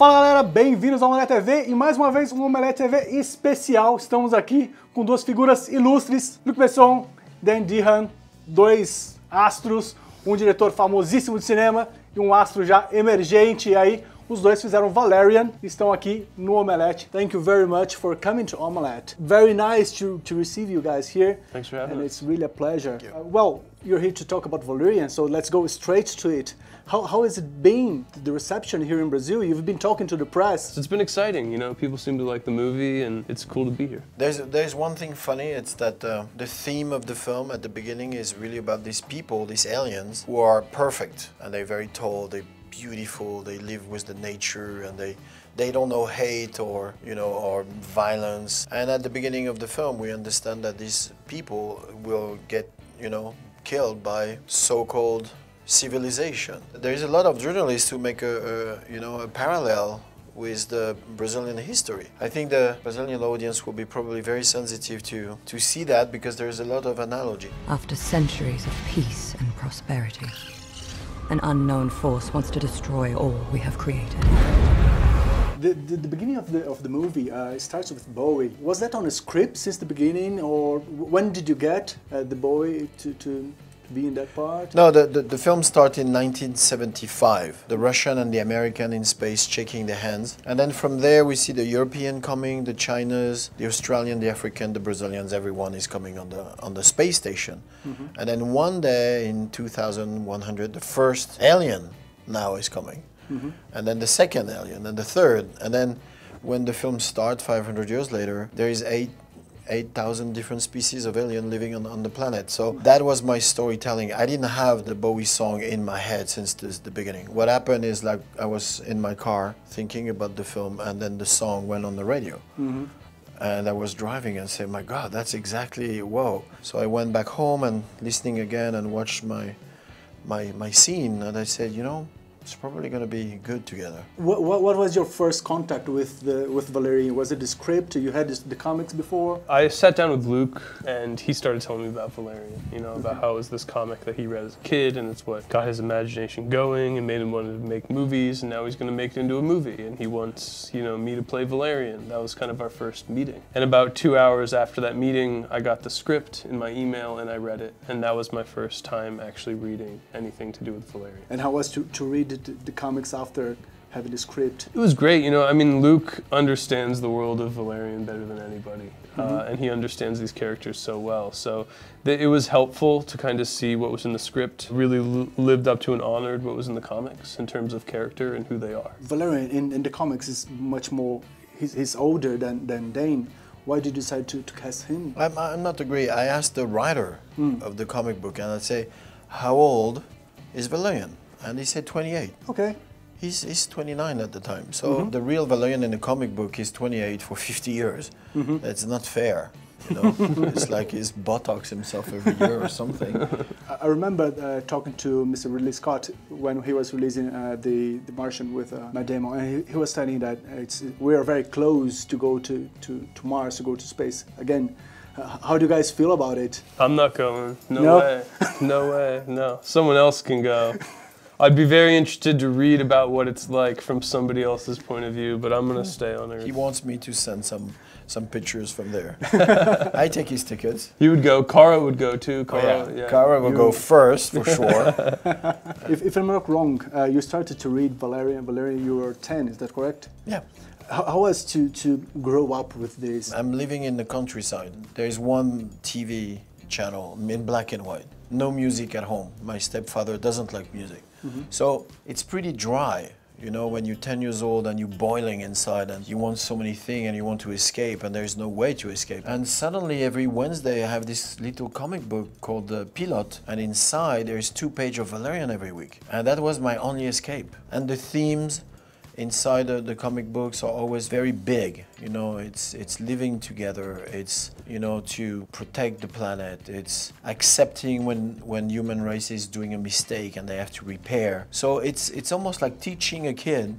Fala galera, bem-vindos ao Omelete TV e mais uma vez um Omelete TV especial. Estamos aqui com duas figuras ilustres, Luc Besson, Dane DeHaan, dois astros, um diretor famosíssimo de cinema e um astro já emergente. E aí, os dois fizeram Valerian e estão aqui no Omelete. Thank you very much for coming to Omelete. Very nice to receive you guys here. Thanks for having us. And it's really a pleasure. Well, you're here to talk about Valerian, so let's go straight to it. How has it been, the reception here in Brazil? You've been talking to the press. It's been exciting, you know, people seem to like the movie and it's cool to be here. There's one thing funny, it's that the theme of the film at the beginning is really about these people, these aliens, who are perfect and they're very tall, they're beautiful, they live with the nature and they don't know hate or, you know, or violence. And at the beginning of the film we understand that these people will get, you know, killed by so-called civilization. There's a lot of journalists who make a parallel with the Brazilian history. I think the Brazilian audience will be probably very sensitive to see that because there's a lot of analogy. After centuries of peace and prosperity, an unknown force wants to destroy all we have created. The beginning of the movie starts with Bowie. Was that on a script since the beginning, or when did you get the Bowie to be in that part? No, the film started in 1975. The Russian and the American in space shaking their hands. And then from there we see the European coming, the Chinas, the Australian, the African, the Brazilians, everyone is coming on the space station. Mm-hmm. And then one day in 2100, the first alien now is coming. Mm-hmm. And then the second alien, and the third. And then when the film starts 500 years later, there is 8,000 different species of alien living on the planet. So that was my storytelling. I didn't have the Bowie song in my head since the beginning. What happened is, like, I was in my car thinking about the film and then the song went on the radio. Mm-hmm. And I was driving and said, my God, that's exactly, whoa. So I went back home and listening again and watched my scene and I said, you know, it's probably going to be good together. What was your first contact with Valerian? Was it the script? You had the comics before? I sat down with Luc and he started telling me about Valerian, you know, about how it was this comic that he read as a kid and it's what got his imagination going and made him want to make movies, and now he's going to make it into a movie and he wants, you know, me to play Valerian. That was kind of our first meeting. And about 2 hours after that meeting, I got the script in my email and I read it, and that was my first time actually reading anything to do with Valerian. And how was to read the comics after having the script? It was great, you know. I mean, Luc understands the world of Valerian better than anybody, and he understands these characters so well. So it was helpful to kind of see what was in the script, really lived up to and honored what was in the comics in terms of character and who they are. Valerian in the comics is much more, he's older than Dane. Why did you decide to cast him? I'm not agree. I asked the writer of the comic book and I say, how old is Valerian? And he said 28. Okay. He's 29 at the time. So the real Valerian in the comic book is 28 for 50 years. That's not fair. You know? It's like he's Botox himself every year or something. I remember talking to Mr. Ridley Scott when he was releasing the Martian with Matt Damon, and he was saying that we are very close to go to Mars, to go to space again. How do you guys feel about it? I'm not going. No way. No way. No. Someone else can go. I'd be very interested to read about what it's like from somebody else's point of view, but I'm going to stay on Earth. He wants me to send some pictures from there. I take his tickets. He would go. Cara would go too. Cara will go first, for sure. If I'm not wrong, you started to read Valerian. Valerian, you were 10, is that correct? Yeah. How was to grow up with this? I'm living in the countryside. There's one TV channel in black and white. No music at home. My stepfather doesn't like music. So it's pretty dry, you know, when you're 10 years old and you're boiling inside and you want so many things and you want to escape and there's no way to escape. And suddenly every Wednesday I have this little comic book called The Pilot, and inside there's 2 pages of Valerian every week. And that was my only escape. And the themes inside the comic books are always very big. You know, it's living together, it's, you know, to protect the planet, it's accepting when human race is doing a mistake and they have to repair. So it's almost like teaching a kid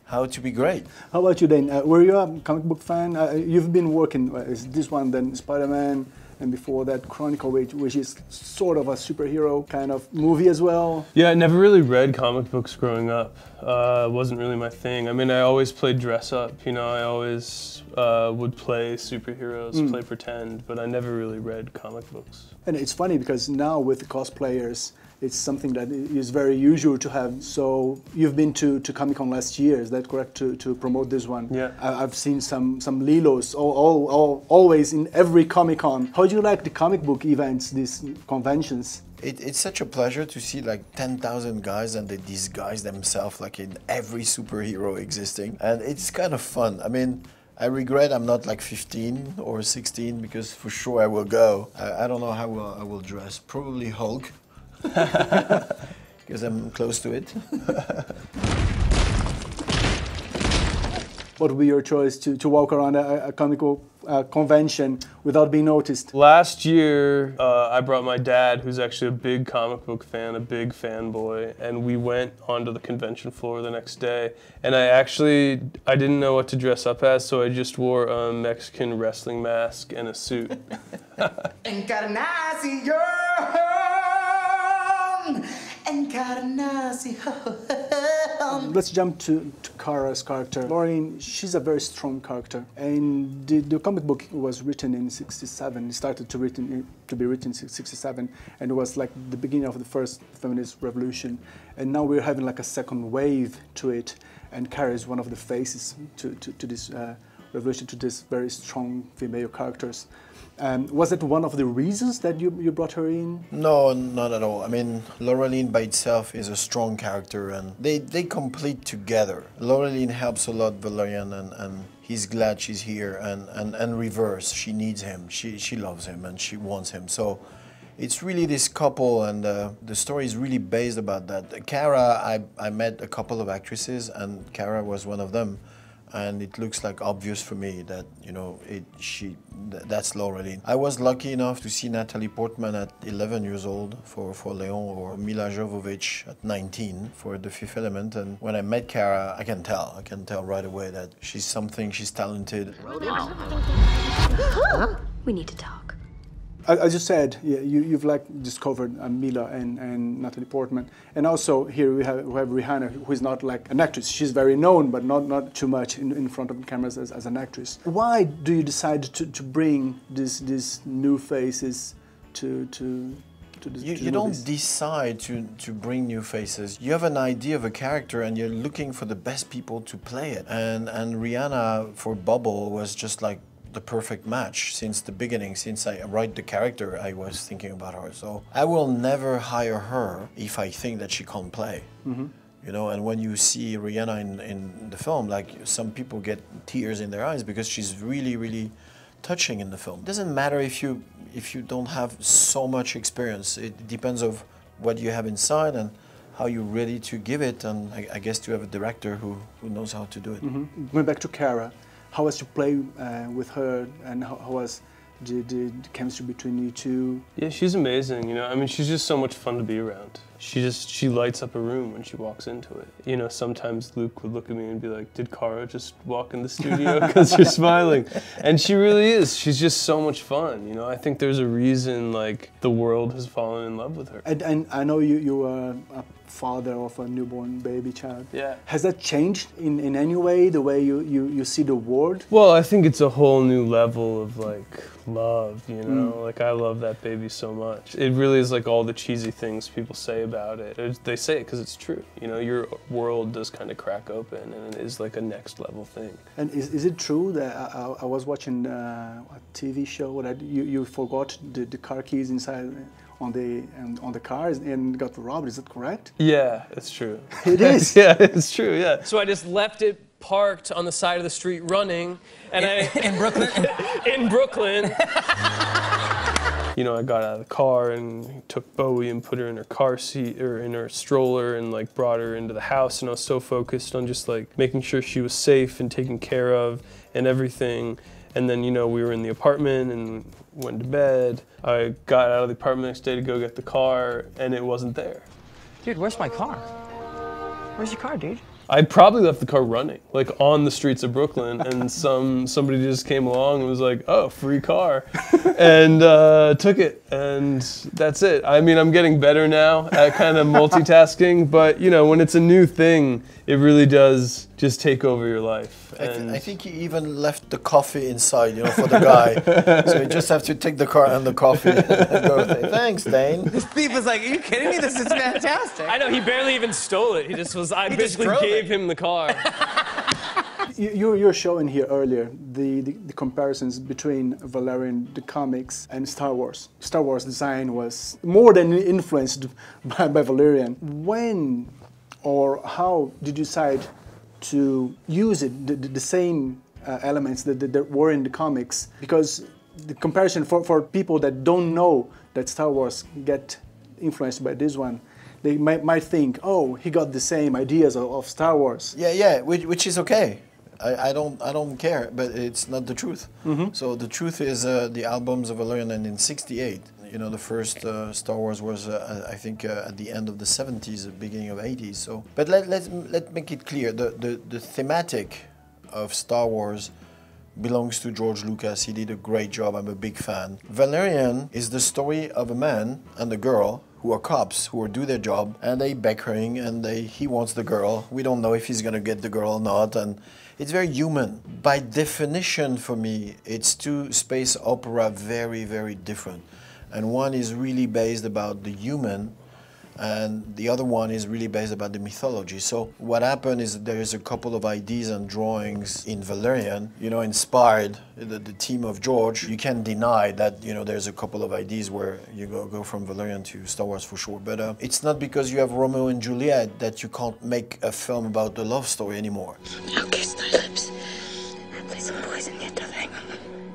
how to be great. How about you, Dane? Were you a comic book fan? You've been working, this one, then Spider-Man, and before that Chronicle, which is sort of a superhero kind of movie as well. Yeah, I never really read comic books growing up. It wasn't really my thing. I mean, I always played dress up, you know, I always would play superheroes, play pretend, but I never really read comic books. And it's funny because now with the cosplayers, it's something that is very usual to have. So you've been to Comic-Con last year, is that correct, to promote this one? Yeah. I've seen some Lilos always in every Comic-Con. How do you like the comic book events, these conventions? It's such a pleasure to see like 10,000 guys and they disguise themselves like in every superhero existing. And it's kind of fun. I mean, I regret I'm not like 15 or 16 because for sure I will go. I don't know how I will dress. Probably Hulk. Because I'm close to it. What would be your choice to walk around a comic book convention without being noticed? Last year, I brought my dad, who's actually a big comic book fan, a big fanboy, and we went onto the convention floor the next day. And I didn't know what to dress up as, so I just wore a Mexican wrestling mask and a suit. Let's jump to Kara's character. Valerian, she's a very strong character, and the comic book was written in '67. It started to be written in '67, and it was like the beginning of the first feminist revolution. And now we're having like a second wave to it, and Kara is one of the faces to this revolution, to this very strong female characters. Was that one of the reasons that you brought her in? No, not at all. I mean, Laureline by itself is a strong character and they complete together. Laureline helps a lot Valerian and he's glad she's here and reverse, she needs him, she loves him and she wants him. So it's really this couple and the story is really based about that. Kara, I met a couple of actresses and Kara was one of them. And it looks like obvious for me that, you know, that's Laureline. I was lucky enough to see Natalie Portman at 11 years old for Leon, or Mila Jovovich at 19 for The Fifth Element. And when I met Kara, I can tell right away that she's something, she's talented. We need to talk. As you said, yeah, you've like discovered Mila and Natalie Portman, and also here we have Rihanna, who is not like an actress. She's very known, but not too much in front of the cameras as an actress. Why do you decide to bring these new faces to this? You don't decide to bring new faces. You have an idea of a character and you're looking for the best people to play it. And Rihanna for Bubble was just like the perfect match since the beginning. Since I write the character, I was thinking about her. So I will never hire her if I think that she can't play. Mm-hmm. You know, and when you see Rihanna in the film, like some people get tears in their eyes because she's really, really touching in the film. It doesn't matter if you don't have so much experience. It depends on what you have inside and how you're ready to give it. And I guess to have a director who knows how to do it. Mm-hmm. Going back to Kara, how was to play with her, and how was the chemistry between you two? Yeah, she's amazing, you know. I mean, she's just so much fun to be around. She lights up a room when she walks into it. You know, sometimes Luc would look at me and be like, did Kara just walk in the studio because you're smiling? And she really is. She's just so much fun, you know. I think there's a reason, like, the world has fallen in love with her. And I know you are a father of a newborn baby child. Yeah. Has that changed in any way, the way you see the world? Well, I think it's a whole new level of, like, love, you know? Like, I love that baby so much. It really is like all the cheesy things people say about it. They say it because it's true. You know, your world does kind of crack open and it is like a next level thing. And is it true that I was watching a TV show that you forgot the car keys inside on the cars and got robbed? Is that correct? Yeah, it's true. It is? Yeah, it's true, yeah. So I just left it parked on the side of the street running, and in Brooklyn? In Brooklyn. You know, I got out of the car and took Bowie and put her in her car seat or in her stroller and like brought her into the house, and I was so focused on just like making sure she was safe and taken care of and everything. And then, you know, we were in the apartment and went to bed. I got out of the apartment the next day to go get the car and it wasn't there. Dude, where's my car? Where's your car, dude? I probably left the car running, like on the streets of Brooklyn, and somebody just came along and was like, "Oh, free car," and took it, and that's it. I mean, I'm getting better now at kind of multitasking, but you know, when it's a new thing, it really does just take over your life. I think he even left the coffee inside, you know, for the guy. So you just have to take the car and the coffee and go say, "Thanks, Dane." This thief was like, "Are you kidding me? This is fantastic." I know, he barely even stole it. He just was, I basically gave him the car. You're showing here earlier the comparisons between Valerian, the comics, and Star Wars. Star Wars design was more than influenced by Valerian. When or how did you decide to use it, the same elements that were in the comics? Because the comparison for people that don't know that Star Wars get influenced by this one, they might think, oh, he got the same ideas of Star Wars. Yeah, which is okay. I don't care, but it's not the truth. So the truth is the albums of Valerian, and in '68, you know, the first Star Wars was I think at the end of the '70s, beginning of '80s. So, but let's make it clear: the thematic of Star Wars belongs to George Lucas. He did a great job. I'm a big fan. Valerian is the story of a man and a girl who are cops, who do their job, and they bickering, and he wants the girl. We don't know if he's gonna get the girl or not, and it's very human. By definition, for me, it's two space opera very, very different. And one is really based about the human, and the other one is really based about the mythology. So what happened is there is a couple of ideas and drawings in Valerian, you know, inspired the team of George. You can't deny that, you know, there's a couple of ideas where you go from Valerian to Star Wars for sure. But it's not because you have Romeo and Juliet that you can't make a film about the love story anymore. Now kiss my lips. Play some poison, get the thing.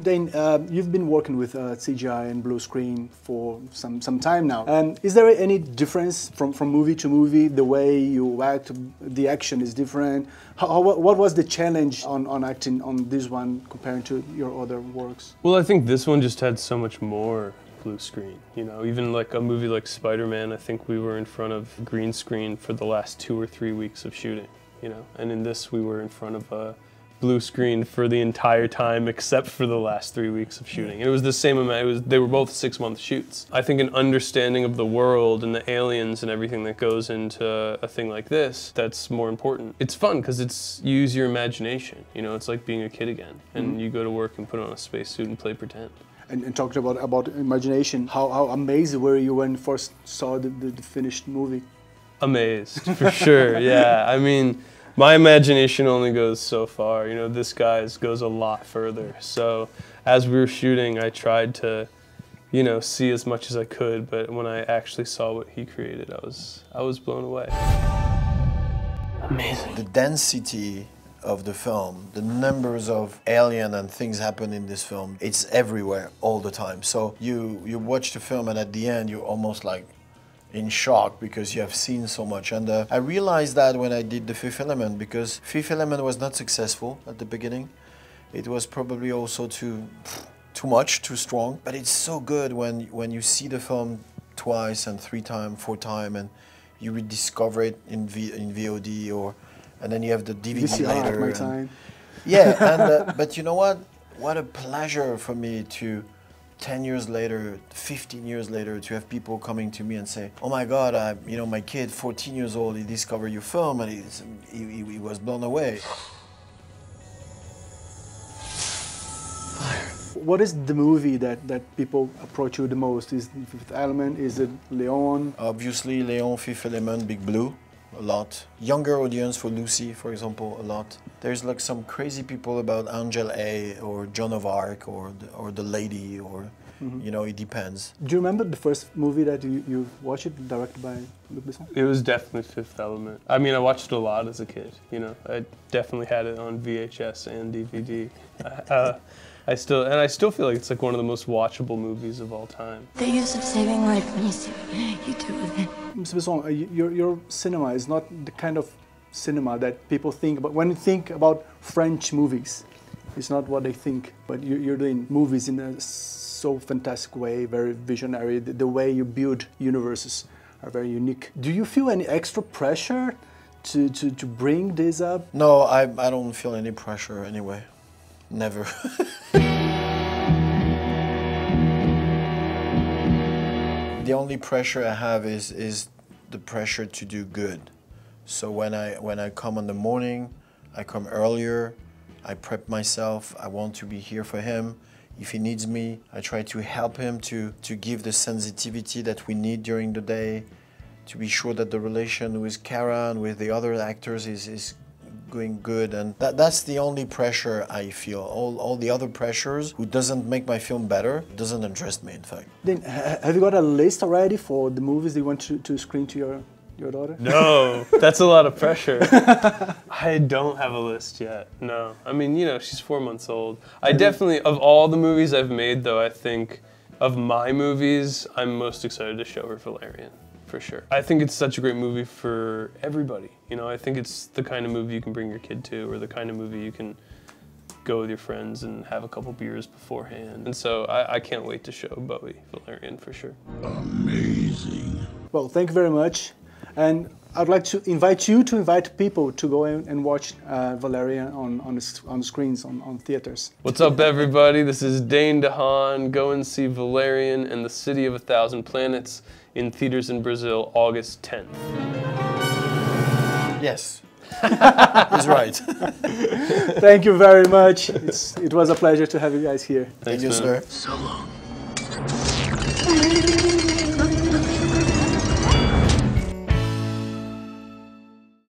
Dane, you've been working with CGI and blue screen for some time now. Is there any difference from movie to movie? The way you act, the action is different. What was the challenge on acting on this one compared to your other works? Well, I think this one just had so much more blue screen. You know, even like a movie like Spider-Man, I think we were in front of green screen for the last 2 or 3 weeks of shooting. You know, and in this we were in front of a blue screen for the entire time except for the last 3 weeks of shooting. It was the same amount, they were both 6-month shoots. I think an understanding of the world and the aliens and everything that goes into a thing like this, that's more important. It's fun because you use your imagination, you know, it's like being a kid again, and you go to work and put on a spacesuit and play pretend. And talking about imagination, how amazed were you when you first saw the finished movie? Amazed, for sure, yeah. I mean, my imagination only goes so far, you know, this guy's goes a lot further. So as we were shooting, I tried to, you know, see as much as I could, but when I actually saw what he created, I was blown away. Amazing. The density of the film, the numbers of alien and things happen in this film, it's everywhere all the time. So you watch the film and at the end you're almost like in shock because you have seen so much. And I realized that when I did The Fifth Element, because Fifth Element was not successful at the beginning. It was probably also too much, too strong. But it's so good when you see the film twice and 3 times, 4 times, and you rediscover it in VOD, and then you have the DVD later. Yeah, but you know what? What a pleasure for me to 10 years later, 15 years later, to have people coming to me and say, "Oh my God, you know, my kid, 14 years old, he discovered your film and he was blown away." What is the movie that people approach you the most? Is it Fifth Element? Is it Leon? Obviously, Leon, Fifth Element, Big Blue, a lot. Younger audience for Lucy, for example, a lot. There's like some crazy people about Angel A or Joan of Arc or the Lady, or you know, it depends. Do you remember the first movie that you watched, directed by Luc Besson? It was definitely Fifth Element. I mean, I watched it a lot as a kid, you know. I definitely had it on VHS and DVD. I still feel like it's like one of the most watchable movies of all time. The use of saving life when you see what you do with it. Mr. Besson, your cinema is not the kind of cinema that people think about. When you think about French movies, it's not what they think. But you're doing movies in a so fantastic way, very visionary. The way you build universes are very unique. Do you feel any extra pressure to bring this up? No, I don't feel any pressure anyway. Never. The only pressure I have is the pressure to do good. So when I come in the morning, I come earlier, I prep myself, I want to be here for him. If he needs me, I try to help him to give the sensitivity that we need during the day, to be sure that the relation with Kara and with the other actors is going good, and that's the only pressure I feel. All the other pressures, who doesn't make my film better, doesn't interest me, in fact. Then, have you got a list already for the movies you want to screen to your daughter? No, that's a lot of pressure. I don't have a list yet, no. I mean, you know, she's 4 months old. I definitely, of all the movies I've made though, I think of my movies, I'm most excited to show her Valerian, for sure. I think it's such a great movie for everybody. You know, I think it's the kind of movie you can bring your kid to, or the kind of movie you can go with your friends and have a couple beers beforehand. And so I can't wait to show Bowie Valerian, for sure. Amazing. Well, thank you very much. And I'd like to invite you to invite people to go in and watch Valerian on the screens, on theaters. What's up, everybody? This is Dane DeHaan. Go and see Valerian and the City of 1,000 Planets in theaters in Brazil, August 10th. Yes, he's right. Thank you very much. It was a pleasure to have you guys here. Thank you, sir. So long.